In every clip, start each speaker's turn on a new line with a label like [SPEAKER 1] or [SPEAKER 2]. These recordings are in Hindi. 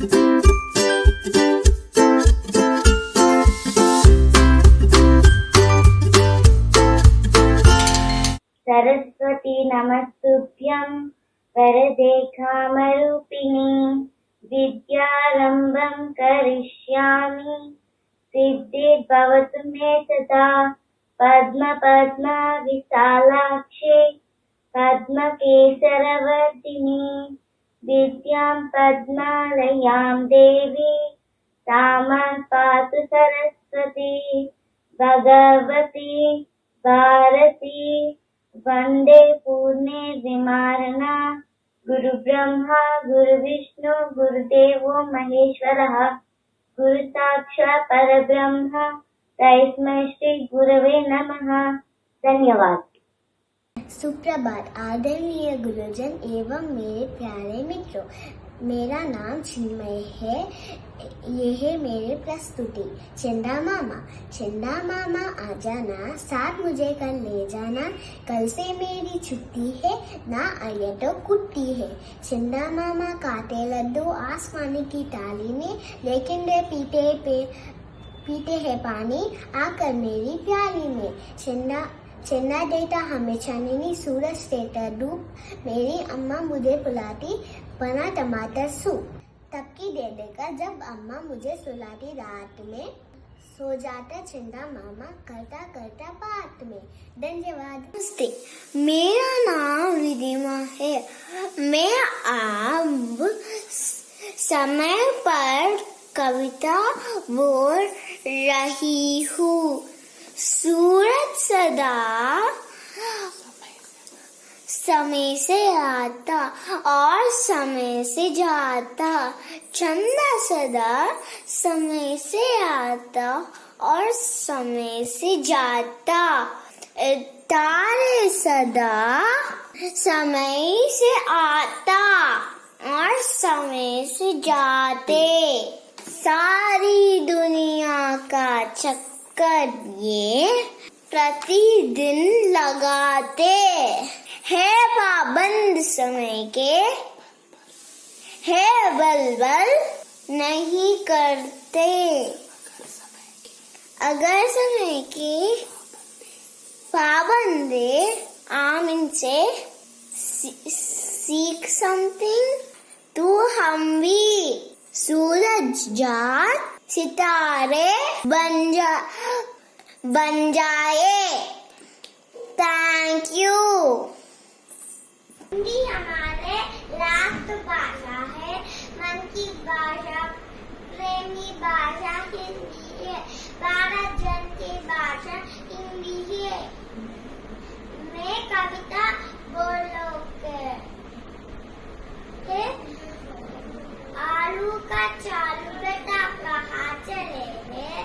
[SPEAKER 1] सरस्वती नमस्तुभ्यं वरदे कामरूपिणी विद्यारम्भं करिष्यामि सिद्धिर्भवतु मे सदा पद्म विशालाक्षे पद्मकेसरवर्धिनी विद्यां पद्मालयां देवी तामां पातु सरस्वती भगवती भारती वंदे पूर्णे विमारणा गुरु ब्रह्मा गुरु विष्णु गुरुदेवो महेश्वरः गुरु साक्षात् परब्रह्म तस्मै श्री गुरवे नमः। धन्यवाद।
[SPEAKER 2] सुप्रभात आदरणीय गुरुजन एवं मेरे प्यारे मित्रों, मेरा नाम चिन्मय है। ये है मेरी प्रस्तुति चंदा मामा। चंदा मामा आ जाना, साथ मुझे कल ले जाना, कल से मेरी छुट्टी है, ना आए तो कुट्टी है। चंदा मामा काटे लड्डू आसमानी की थाली में, लेकिन वे पीते हैं पानी आकर मेरी प्याली में। चन्ना देता हमें चांदनी, सूरज देता धूप, मेरी अम्मा मुझे बुलाती बना टमाटर सूप। तब की दे देकर जब अम्मा मुझे सुलाती रात में, सो जाता चंदा मामा करता करता बात में। धन्यवाद। नमस्ते, मेरा नाम रिधिमा है। मैं अब समय पर कविता बोल रही हूँ। सूरज सदा समय से आता और समय से जाता, चंदा सदा समय से आता और समय से जाता, तारे सदा समय से आता और समय से जाते, सारी दुनिया का चक्कर ये प्रतिदिन लगाते है, पाबंद समय के है, बलबल नहीं करते। अगर समय की पाबंदी आम इनसे सीख समथिंग तो हम भी सूरज जात सितारे बन जाए। Thank you. हिंदी हमारे राष्ट्र भाषा है, मन की भाषा, प्रेमी भाषा हिंदी है, भारत जन की भाषा हिंदी है। मैं कविता बोलोगे आलू का चालू बेटा कहाँ चले है,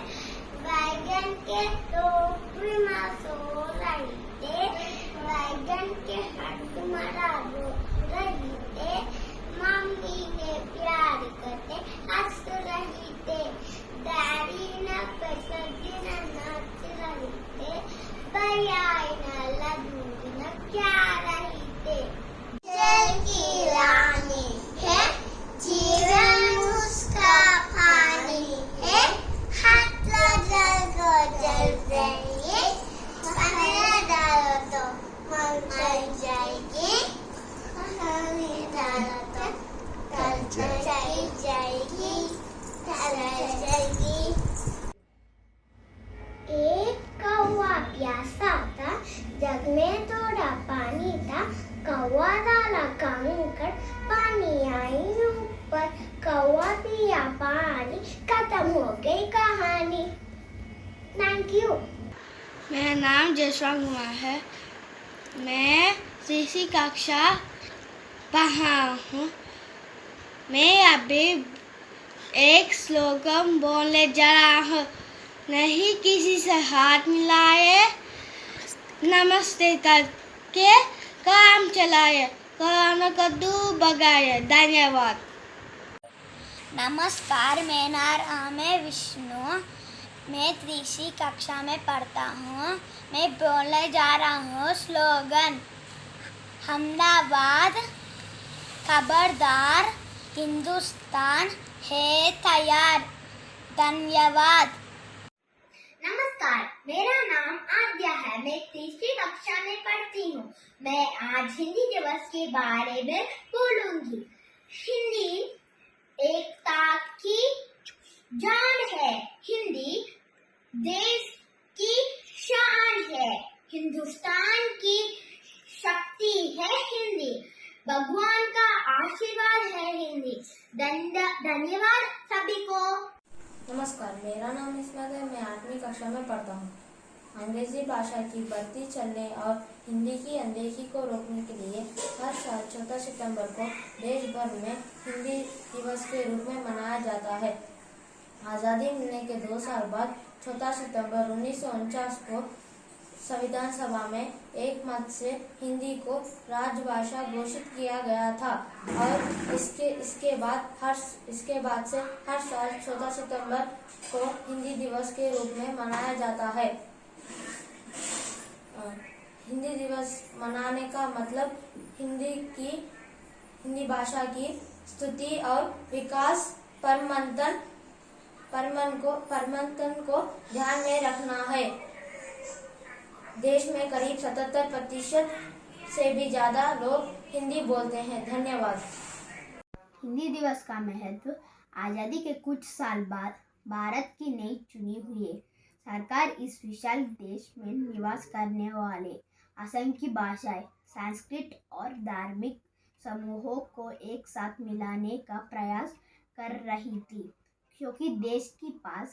[SPEAKER 2] बैगन के टोकरी में सो रही थे, बैगन के हट मरा रो रही थे, मम्मी ने प्यार करते हंस रही थे, डैडी ने पैसा देना नाच रही थे, भैया ने लड्डू न क्या रही थे। जल की रानी है, जीवन उसका पानी है, हाथ जल को जल जाएगी, पानी डालो तो मर जाएगी, पानी डालो तो कल जाएगी। एक कौवा प्यासा था, जग में थोड़ा पानी था, कौवा डाला कंकड़, पानी आई ऊपर, कौवा पिया पानी, खत्म हो गई कहानी। Thank you.
[SPEAKER 3] मेरा नाम जसवंत कुमार है। मैं तीसरी कक्षा पढ़ा हूँ। मैं अभी एक स्लोगन बोलने जा रहा हूँ। नहीं किसी से हाथ मिलाए, नमस्ते करके काम चलाए, कोरोना को दूर भगाए। धन्यवाद।
[SPEAKER 2] नमस्कार, मेरा नाम है विष्णु। मैं तीसरी कक्षा में पढ़ता हूँ। मैं बोलने जा रहा हूँ स्लोगन। अहमदाबाद खबरदार, हिंदुस्तान है तैयार। धन्यवाद। नमस्कार, मेरा नाम आद्या है। मैं तीसरी कक्षा में पढ़ती हूँ। मैं आज हिंदी दिवस के बारे में बोलूंगी। हिंदी एकता की जान है। हिंदी देश की शान है। हिंदुस्तान की शक्ति है हिंदी। भगवान का आशीर्वाद है हिंदी। धन्यवाद सभी को।
[SPEAKER 4] नमस्कार, मेरा नाम इस्माइल है। मैं 8वीं कक्षा में पढ़ता हूँ। अंग्रेजी भाषा की बढ़ती चलने और हिंदी की अनदेखी को रोकने के लिए हर साल 14 सितंबर को देश भर में हिंदी दिवस के रूप में मनाया जाता है। आज़ादी मिलने के 2 साल बाद 14 सितंबर 1949 को संविधान सभा में एक मत से हिंदी को राजभाषा घोषित किया गया था और इसके बाद से हर साल 14 सितंबर को हिंदी दिवस के रूप में मनाया जाता है। हिंदी दिवस मनाने का मतलब हिंदी भाषा की स्तुति और विकास परमंथन को ध्यान में रखना है। देश में करीब 77% से भी ज्यादा लोग हिंदी बोलते हैं। धन्यवाद।
[SPEAKER 2] हिंदी दिवस का महत्व। आज़ादी के कुछ साल बाद भारत की नई चुनी हुई सरकार इस विशाल देश में निवास करने वाले असंख्य भाषाएं, संस्कृत और धार्मिक समूहों को एक साथ मिलाने का प्रयास कर रही थी, क्योंकि देश के पास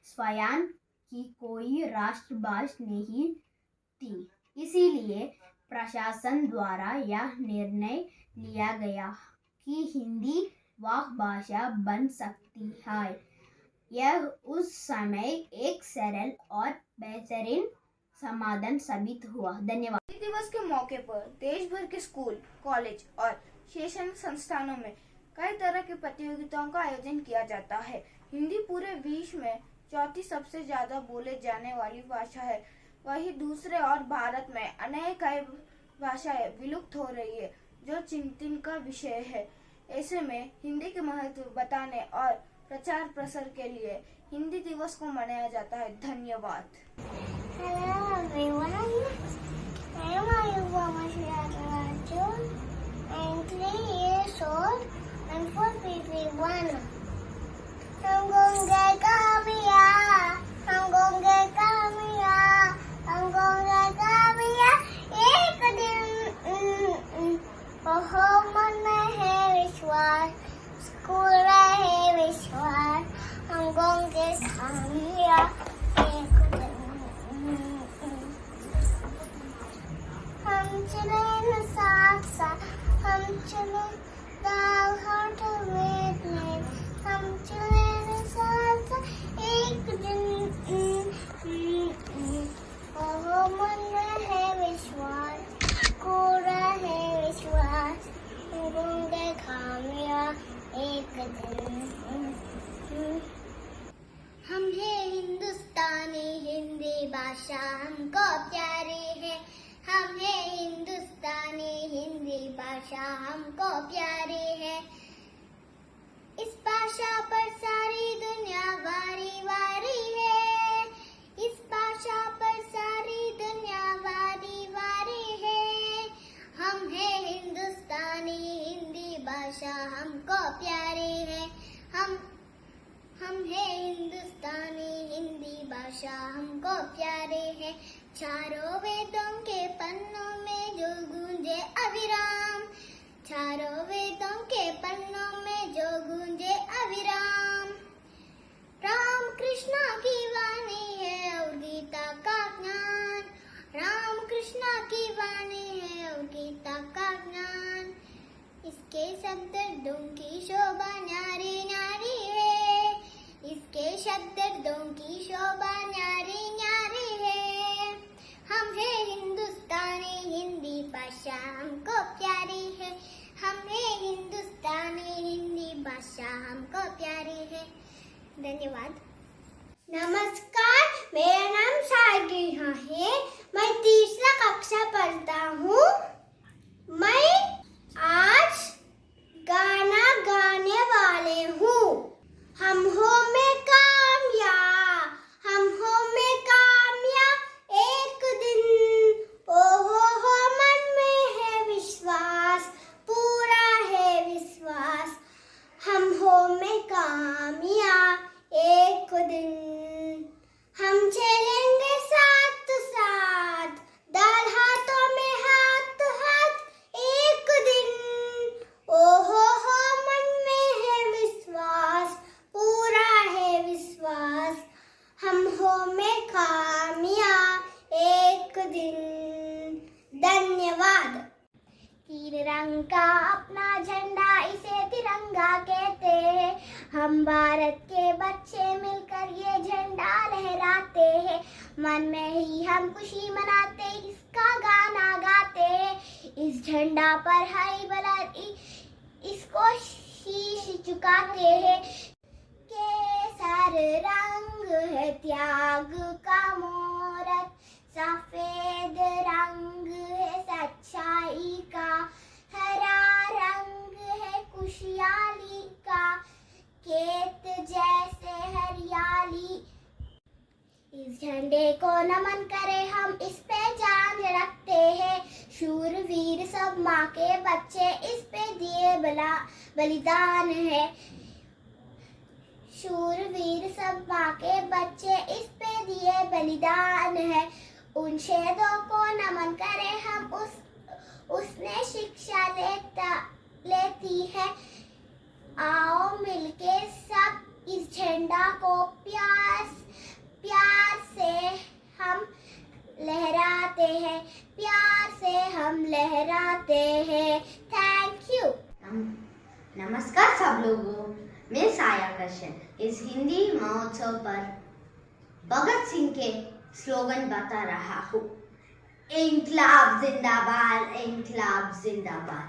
[SPEAKER 2] स्वयं की कोई राष्ट्रभाषा नहीं थी। इसीलिए प्रशासन द्वारा यह निर्णय लिया गया कि हिंदी वह भाषा बन सकती है। यह उस समय एक सरल और बेहतरीन समाधान साबित हुआ। धन्यवाद।
[SPEAKER 3] हिंदी दिवस के मौके पर देश भर के स्कूल, कॉलेज और शैक्षणिक संस्थानों में कई तरह की प्रतियोगिताओं का आयोजन किया जाता है। हिंदी पूरे विश्व में चौथी सबसे ज्यादा बोले जाने वाली भाषा है। वहीं दूसरे और भारत में अनेक भाषाएं विलुप्त हो रही है, जो चिंतन का विषय है। ऐसे में हिंदी के महत्व बताने और प्रचार प्रसार के लिए हिंदी दिवस को मनाया जाता है। धन्यवाद।
[SPEAKER 2] Hello everyone, I am Ayuba Mashiach. I'm 3 years old. I'm 451. I'm going to Gambia. I'm going to Gambia. I'm going to Gambia. एक दिन मन में है विश्वास, स्कूल में है विश्वास। I'm going to Gambia. हम चले न साथ साथ, हम चले दाल हाथ में, हम चले न साथ साथ एक दिन। ओहो मन में है विश्वास, पूरा है विश्वास। होंगे कामयाब एक दिन। हम है हिंदुस्तानी, हिंदी भाषा हमको प्यारी है। हम है हिंदुस्तानी, हिंदी भाषा हमको प्यारी है। इस भाषा पर सारी दुनिया वारी वारी है। इस भाषा पर सारी दुनिया वारी वारी है। हम है हिंदुस्तानी, हिंदी भाषा हमको प्यारी है। हम है हिंदुस्तानी, हिंदी भाषा हमको प्यारे है। चारों वेदों के पन्नों में जो गूंजे अविराम, चारों वेदों के पन्नों में जो गूंजे अविराम। राम कृष्णा की वाणी है और गीता का ज्ञान। राम कृष्णा की वाणी है और गीता का ज्ञान। इसके शब्दों की शोभा न्यारी न्यारी है। इसके शब्दों की शोभा न्यारी न्यारी है। हम है हिंदुस्तानी, हिंदी भाषा हमको प्यारी है। हम है हिंदुस्तानी, हिंदी भाषा हमको प्यारी है। धन्यवाद। नमस्कार, मेरा नाम सागिरा है। मैं तीसरा कक्षा पढ़ता हूँ। मैं आज गाना गाने वाले हूँ। हम हो में कामयाब, हम हो में कामयाब एक दिन। ओ हो मन में है विश्वास, पूरा है विश्वास। हम हो में कामयाब एक दिन। हम चलेंगे साथ साथ, डाल हाथों में हाथ हाथ एक दिन। ओ हो मन में है विश्वास, पूरा है विश्वास। हम हो में कामयाब एक दिन। धन्यवाद। तीन रंग का अपना झंडा, इसे तिरंगा कहते हैं। हम भारत के बच्चे मिलकर ये झंडा लहराते हैं। मन में ही हम खुशी मनाते, इसका गाना गाते हैं। इस झंडा पर हई बलर इसको शीश झुकाते हैं। केसर रंग है त्याग का मोरत, सफेद रंग है सच्चाई का, हरा रंग है खुशहाली का, खेत जैसे हरियाली। इस झंडे को नमन करें हम, इस पे जान रखते हैं। शूरवीर सब माँ के बच्चे, इस पे दिए बलिदान है। शूरवीर सब माँ के बच्चे, इस पे दिए बलिदान है। उन शहीदों को नमन करें हम, उसने शिक्षा लेती है। आओ मिलके सब इस झंडा को प्यार से हम लहराते हैं, प्यार से हम लहराते हैं। Thank you.
[SPEAKER 5] नमस्कार सब लोगों, मैं साया कृष्ण इस हिंदी महोत्सव पर भगत सिंह के स्लोगन बता रहा हूँ। इंकलाब जिंदाबाद, इंकलाब जिंदाबाद।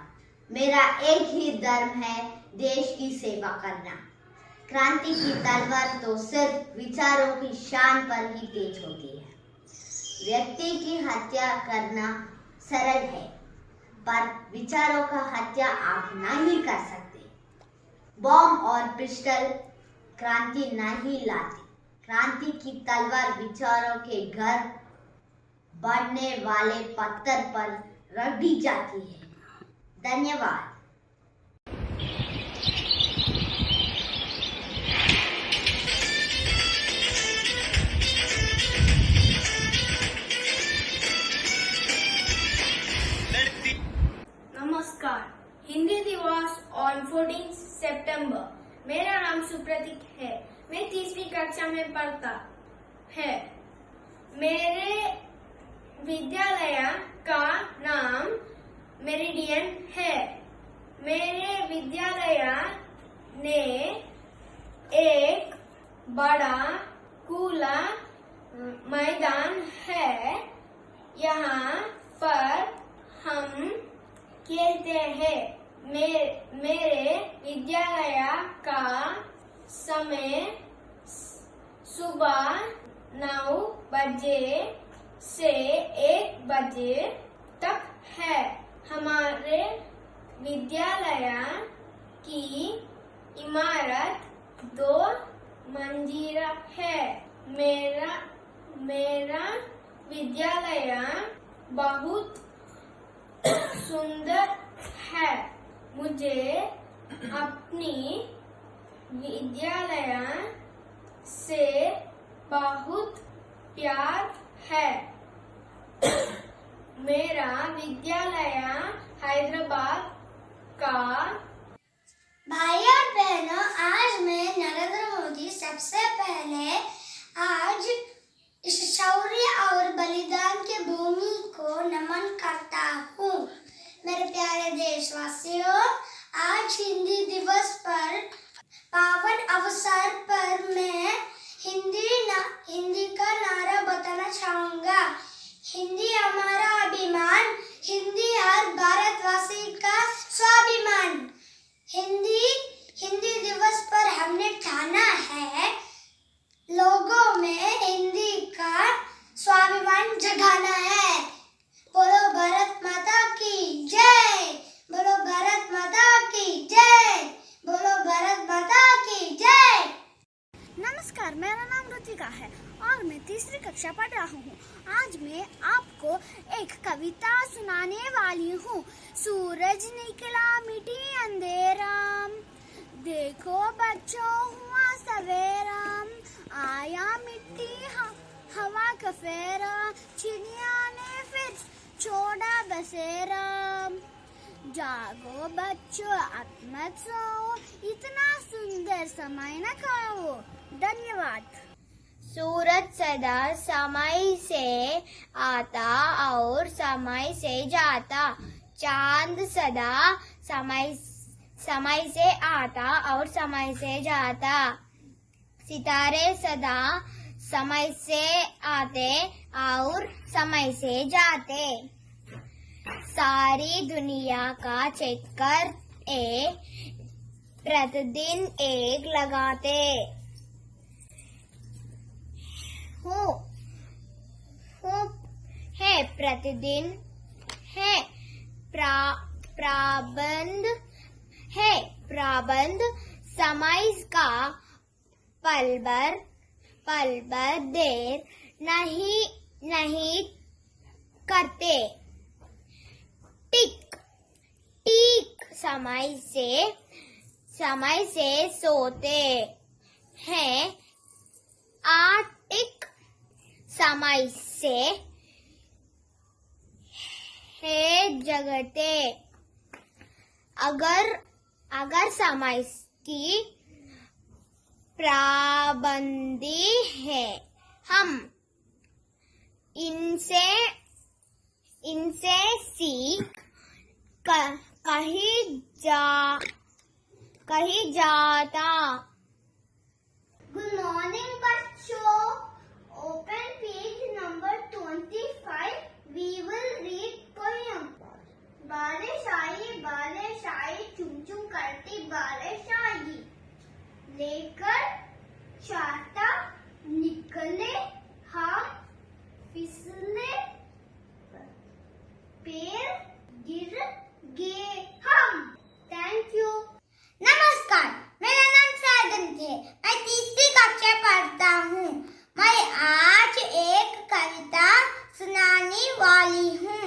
[SPEAKER 5] मेरा एक ही धर्म है, देश की सेवा करना। क्रांति की तलवार तो सिर्फ विचारों की शान पर ही तेज होती है। व्यक्ति की हत्या करना सरल है, पर विचारों का हत्या आप नहीं कर सकते। बॉम्ब और पिस्टल क्रांति नहीं लाती। क्रांति की तलवार विचारों के घर बढ़ने वाले पत्थर पर रख दी जाती है। धन्यवाद।
[SPEAKER 6] नमस्कार। हिंदी दिवस ऑन 14 सितंबर। मेरा नाम सुप्रतीक है, मैं 3वीं कक्षा में पढ़ता है। मेरे विद्यालय का नाम मेरिडियन है। मेरे विद्यालय ने एक बड़ा खुला मैदान है। यहाँ पर हम खेलते हैं। मेरे विद्यालय का समय सुबह 9 बजे से 1 बजे तक है। हमारे विद्यालय की इमारत 2 मंजिला है। मेरा विद्यालय बहुत सुंदर है। मुझे अपनी विद्यालय से बहुत प्यार है। मेरा विद्यालय हैदराबाद का।
[SPEAKER 2] भाई और बहनों, आज मैं नरेंद्र मोदी सबसे पहले आज इस शौर्य और बलिदान के भूमि को नमन करता हूँ। मेरे प्यारे देशवासियों, आज हिंदी दिवस पर पावन अवसर पर मैं हिंदी का नारा बताना चाहूँगा। हिंदी हमारा अभिमान, हिंदी हर भारतवासी का स्वाभिमान। हिंदी नमस्कार, मेरा नाम रुचिका है और मैं तीसरी कक्षा पढ़ रहा हूँ। आज मैं आपको एक कविता सुनाने वाली हूँ। सूरज निकला मिटी अंधेरा, देखो बच्चों हुआ सवेरा, आया मिट्टी हवा का फेरा, चिड़िया ने फिर छोड़ा बसेरा। जागो बच्चों अब मत सोओ, इतना सुंदर समय न खाओ। धन्यवाद।
[SPEAKER 1] सूरज सदा समय से आता और समय से जाता, चांद सदा समय से आता और समय से जाता, सितारे सदा समय से आते और समय से जाते, सारी दुनिया का चक्कर प्रतिदिन एक लगाते है प्रतिदिन है प्राबंध समय का पल भर देर नहीं करते, टिक समय से सोते हैं, टिक समय से है जगते। अगर समय की पाबंदी है, हम इनसे सीख कहीं जाता।
[SPEAKER 2] Good morning बच्चों। Open page number 25. We will read poem. बारिश आई चुम चुम करती बारिश आई, लेकर छाता निकले हम, फिसले पैर गिर गए हम। Thank you.
[SPEAKER 7] नमस्कार, मेरा नाम साधन है। मैं तीसरी कक्षा पढ़ता हूँ। मैं आज एक कविता सुनाने वाली हूँ।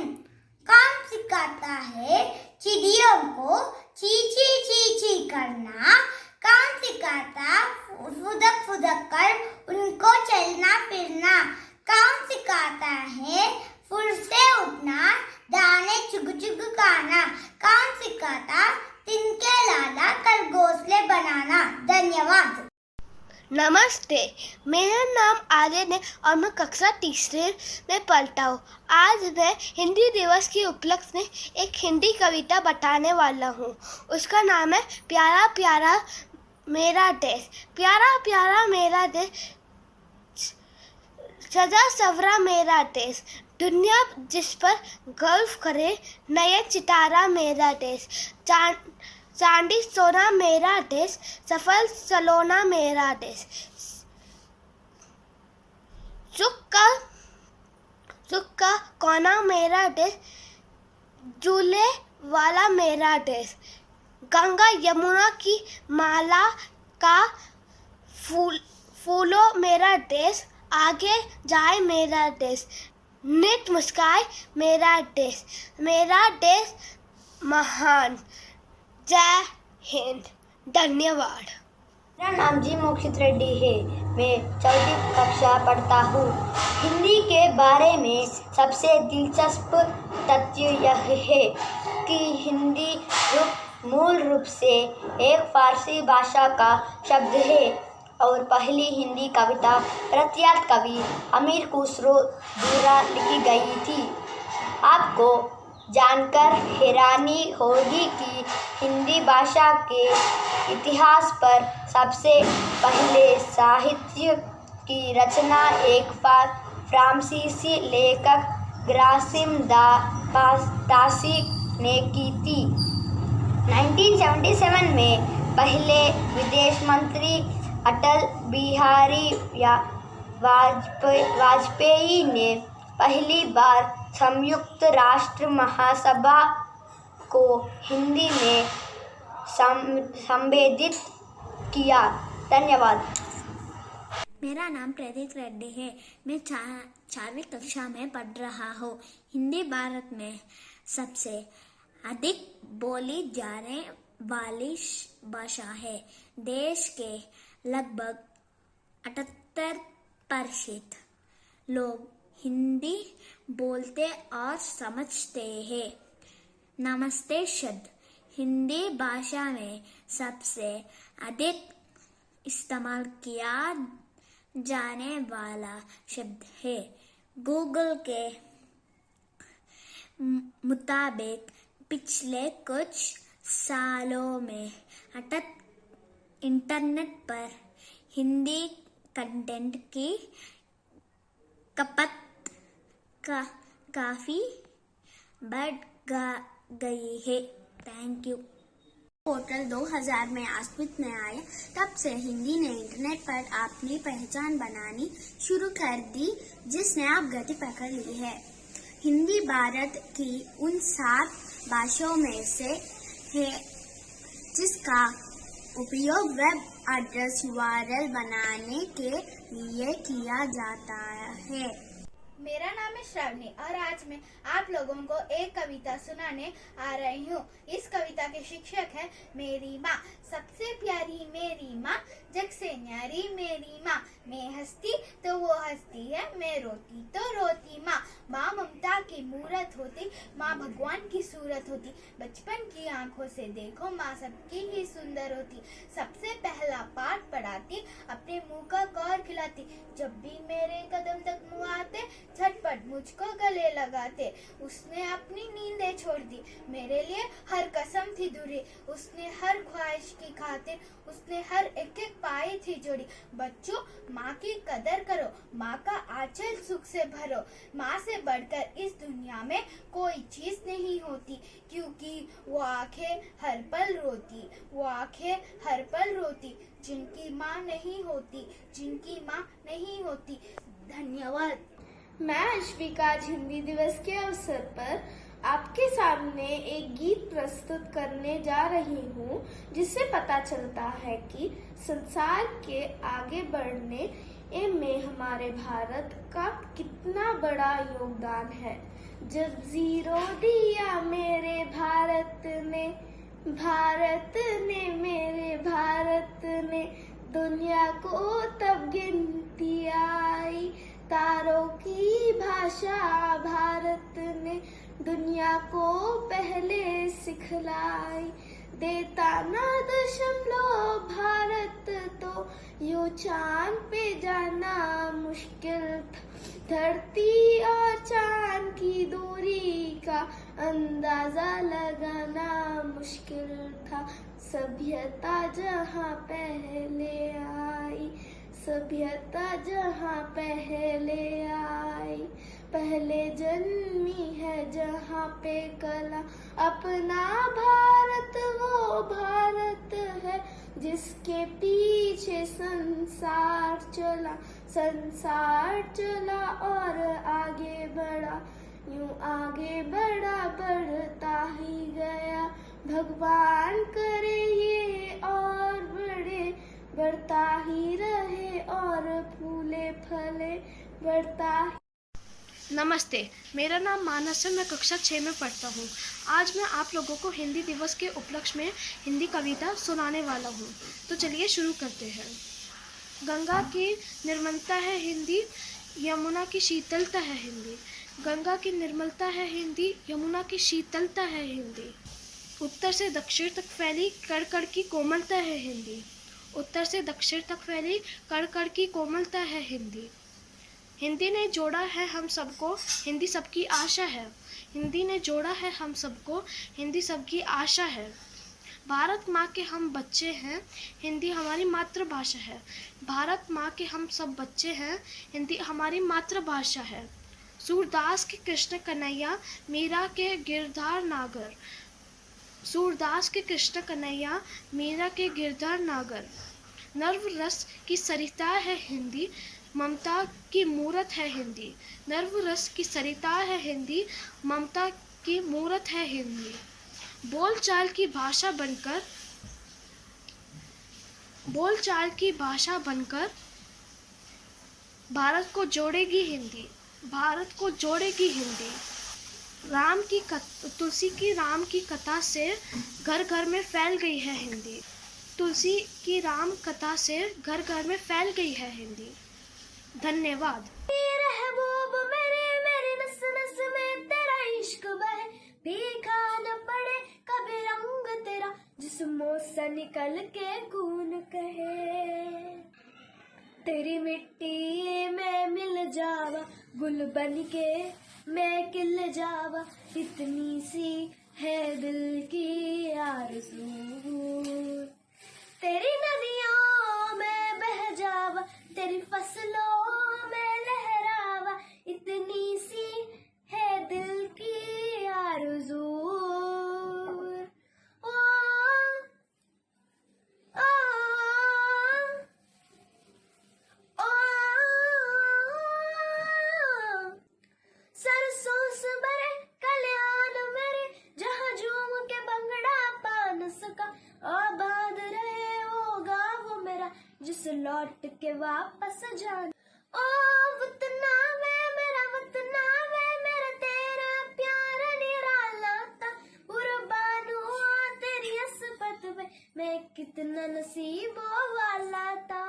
[SPEAKER 7] कौन सिखाता है चिड़ियों को ची ची ची ची करना? कौन सिखाता फुदक फुदक कर उनको चलना फिरना? कौन सिखाता है फुल से उठना, दाने चुग चुग खाना? कौन सिखाता तिनके लाला कर घोंसले बनाना? धन्यवाद।
[SPEAKER 8] नमस्ते, मेरा नाम आर्यन है और मैं कक्षा तीसरे में पढ़ता हूँ। आज मैं हिंदी दिवस के उपलक्ष्य में एक हिंदी कविता बताने वाला हूँ। उसका नाम है प्यारा प्यारा मेरा देश। प्यारा प्यारा मेरा देश, सजा सवरा मेरा देश, दुनिया जिस पर गर्व करे, नया सितारा मेरा देश, चांदी सोना मेरा देश, सफल सलोना मेरा देश, सुख का कोना मेरा देश, झूले वाला मेरा देश, गंगा यमुना की माला का फूलों मेरा देश, आगे जाए मेरा देश, नित मुस्काए मेरा देश महान। जय हिंद। धन्यवाद।
[SPEAKER 1] मेरा नाम जी मोक्षित रेड्डी है। मैं चौथी कक्षा पढ़ता हूँ। हिंदी के बारे में सबसे दिलचस्प तथ्य यह है कि हिंदी मूल रूप से एक फारसी भाषा का शब्द है और पहली हिंदी कविता प्रख्यात कवि अमीर खुसरो द्वारा लिखी गई थी। आपको जानकर हैरानी होगी कि हिंदी भाषा के इतिहास पर सबसे पहले साहित्य की रचना एक फ्रांसीसी लेखक ग्रासिम तासी ने की थी। 1977 में पहले विदेश मंत्री अटल बिहारी वाजपेयी ने पहली बार संयुक्त राष्ट्र महासभा को हिंदी में संबोधित किया। धन्यवाद।
[SPEAKER 2] मेरा नाम प्रदीप रेड्डी है। मैं 4वीं कक्षा में पढ़ रहा हूँ। हिंदी भारत में सबसे अधिक बोली जाने वाली भाषा है। देश के लगभग 78% लोग हिंदी बोलते और समझते हैं। नमस्ते शब्द हिंदी भाषा में सबसे अधिक इस्तेमाल किया जाने वाला शब्द है। गूगल के मुताबिक पिछले कुछ सालों में इंटरनेट पर हिंदी कंटेंट की खपत काफी बढ़ गई है। Thank you. पोर्टल 2000 में अस्तित्व में आया, तब से हिंदी ने इंटरनेट पर अपनी पहचान बनानी शुरू कर दी, जिसने अब गति पकड़ ली है। हिंदी भारत की उन 7 भाषाओं में से है जिसका उपयोग वेब एड्रेस URL बनाने के लिए किया जाता है।
[SPEAKER 3] मेरा नाम है श्रावणी और आज मैं आप लोगों को एक कविता सुनाने आ रही हूँ। इस कविता के शिक्षक है मेरी माँ। सबसे प्यारी मेरी माँ, जग से न्यारी मेरी माँ। मैं हंसती तो वो हंसती है, मैं रोती तो रोती माँ। माँ ममता की मूरत होती, माँ भगवान की सूरत होती। बचपन की आंखों से देखो, माँ सबकी ही सुंदर होती। सबसे पहला पाठ पढ़ाती, अपने मुँह का कौर खिलाती। जब भी मेरे कदम तक मुँह आते, झटपट मुझको गले लगाते। उसने अपनी नींदें छोड़ दी, मेरे लिए हर कसम थी दूरी। उसने हर ख्वाहिश की खातिर, उसने हर एक एक पाई थी जोड़ी। बच्चों, माँ की कदर करो, माँ का आंचल सुख से भरो। माँ से बढ़कर इस दुनिया में कोई चीज नहीं होती, क्योंकि वो आंखें हर पल रोती, वो आंखें हर पल रोती। जिनकी माँ नहीं होती, जिनकी माँ नहीं होती। धन्यवाद।
[SPEAKER 6] मैं अश्विका आज हिंदी दिवस के अवसर पर आपके सामने एक गीत प्रस्तुत करने जा रही हूँ, जिससे पता चलता है कि संसार के आगे बढ़ने में हमारे भारत का कितना बड़ा योगदान है। जब जीरो दिया मेरे भारत ने, भारत ने मेरे भारत ने, दुनिया को तब गिनती आई। तारों की भाषा भारत ने दुनिया को पहले सिखलाई। देता ना दशमलव भारत तो यूं चांद पे जाना मुश्किल था। धरती और चांद की दूरी का अंदाजा लगाना मुश्किल था। सभ्यता जहाँ पहले आई, सभ्यता जहाँ पहले आई। पहले जन्मी है जहाँ पे कला, अपना भारत वो भारत है जिसके पीछे संसार चला। संसार चला और आगे बढ़ा, यूं आगे बढ़ा बढ़ता ही गया। भगवान करे ये और बढ़े, बढ़ता ही रहे और फूले फले बढ़ता।
[SPEAKER 8] नमस्ते, मेरा नाम मानस है। मैं कक्षा 6 में पढ़ता हूँ। आज मैं आप लोगों को हिंदी दिवस के उपलक्ष्य में हिंदी कविता सुनाने वाला हूँ। तो चलिए शुरू करते हैं। गंगा की निर्मलता है हिंदी, यमुना की शीतलता है हिंदी। गंगा की निर्मलता है हिंदी, यमुना की शीतलता है हिंदी। उत्तर से दक्षिण तक फैली कण कण की कोमलता है हिंदी। उत्तर से दक्षिण तक फैली कण कण की कोमलता है हिंदी। हिंदी ने जोड़ा है हम सबको, हिंदी सबकी आशा है। हिंदी ने जोड़ा है हम सबको, हिंदी सबकी आशा है। भारत माँ के हम बच्चे हैं, हिंदी हमारी मातृभाषा है। भारत माँ के हम सब बच्चे हैं, हिंदी हमारी मातृभाषा है। सूरदास के कृष्ण कन्हैया, मीरा के गिरधार नागर। सूरदास के कृष्ण कन्हैया, मीरा के गिरधार नागर। नर्व रस की सरिता है हिंदी, ममता की मूरत है हिंदी। नर्व रस की सरिता है हिंदी, ममता की मूरत है हिंदी। बोलचाल की भाषा बनकर, बोलचाल की भाषा बनकर भारत को जोड़ेगी हिंदी, भारत को जोड़ेगी हिंदी। तुलसी की राम की कथा से घर घर में फैल गई है हिंदी। तुलसी की राम कथा से घर घर में फैल गई है हिंदी। धन्यवाद।
[SPEAKER 2] महबूब मेरे नस नस में तेरा इश्क बहे, भीगा न पड़े कभी रंग तेरा, जिस्मों से निकल के खून कहे। तेरी मिट्टी में मिल जावा, गुल बन के मैं खिल जावा, इतनी सी है दिल की आरज़ू। तेरी नदियों में बह जावा, तेरी फसलों में लहरावा, इतनी सी है दिल की आरज़ू। ओ, ओ, ओ, सरसों से भरे कल्याण मेरे, जहाँ झूम के भंगड़ा पान सका, आबाद रहे वो गाँव मेरा, जिस लौट के वापस जाना। ओ वतना वे मेरा, वतना वे मेरा, तेरा प्यार निराला था, कुर्बान हुआ तेरी अस्पत में, मैं कितना नसीबों वाला था।